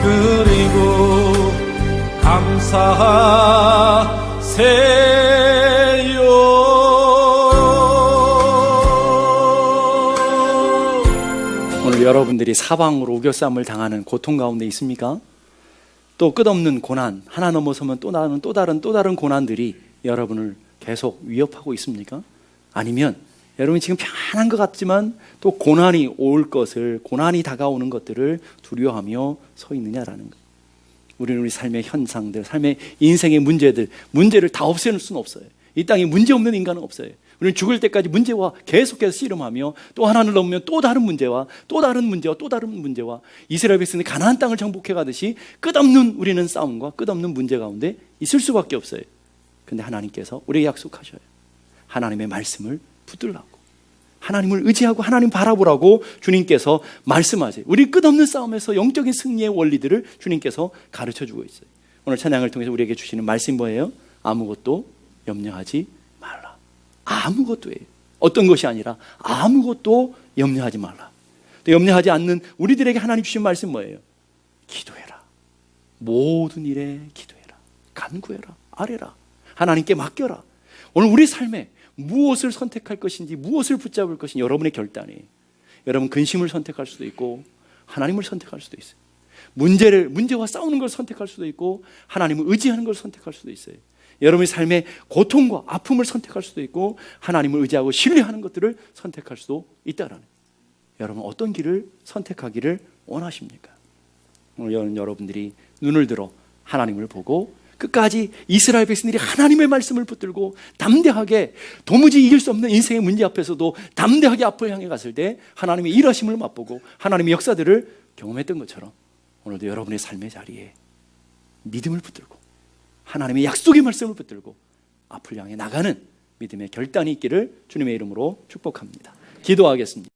B: 그리고 감사하세요.
A: 오늘 여러분들이 사방으로 우겨쌈을 당하는 고통 가운데 있습니까? 또 끝없는 고난, 하나 넘어서면 또 다른 고난들이 여러분을 계속 위협하고 있습니까? 아니면 여러분이 지금 편안한 것 같지만 또 고난이 올 것을, 고난이 다가오는 것들을 두려워하며 서 있느냐라는 것. 우리는 우리 삶의 현상들, 삶의 인생의 문제를 다 없애는 수는 없어요. 이 땅에 문제 없는 인간은 없어요. 우리는 죽을 때까지 문제와 계속해서 씨름하며 또 하나를 넘으면 또 다른 문제와 또 다른 문제와 또 다른 문제와 이스라엘 백성이 가나안 땅을 정복해 가듯이 끝없는 우리는 싸움과 끝없는 문제 가운데 있을 수밖에 없어요. 근데 하나님께서 우리에게 약속하셔요. 하나님의 말씀을 붙들라고, 하나님을 의지하고 하나님 바라보라고 주님께서 말씀하세요. 우리 끝없는 싸움에서 영적인 승리의 원리들을 주님께서 가르쳐주고 있어요. 오늘 찬양을 통해서 우리에게 주시는 말씀이 뭐예요? 아무것도 염려하지 말라. 아무것도예요. 어떤 것이 아니라 아무것도 염려하지 말라. 또 염려하지 않는 우리들에게 하나님 주신 말씀 뭐예요? 기도해라. 모든 일에 기도해라. 간구해라. 아뢰라. 하나님께 맡겨라. 오늘 우리 삶에 무엇을 선택할 것인지, 무엇을 붙잡을 것인지 여러분의 결단이에요. 여러분 근심을 선택할 수도 있고 하나님을 선택할 수도 있어요. 문제와 싸우는 걸 선택할 수도 있고 하나님을 의지하는 걸 선택할 수도 있어요. 여러분의 삶의 고통과 아픔을 선택할 수도 있고 하나님을 의지하고 신뢰하는 것들을 선택할 수도 있다라는 거예요. 여러분 어떤 길을 선택하기를 원하십니까? 오늘 여러분들이 눈을 들어 하나님을 보고 끝까지 이스라엘 백성들이 하나님의 말씀을 붙들고 담대하게 도무지 이길 수 없는 인생의 문제 앞에서도 담대하게 앞을 향해 갔을 때 하나님의 일하심을 맛보고 하나님의 역사들을 경험했던 것처럼 오늘도 여러분의 삶의 자리에 믿음을 붙들고 하나님의 약속의 말씀을 붙들고 앞을 향해 나가는 믿음의 결단이 있기를 주님의 이름으로 축복합니다. 기도하겠습니다.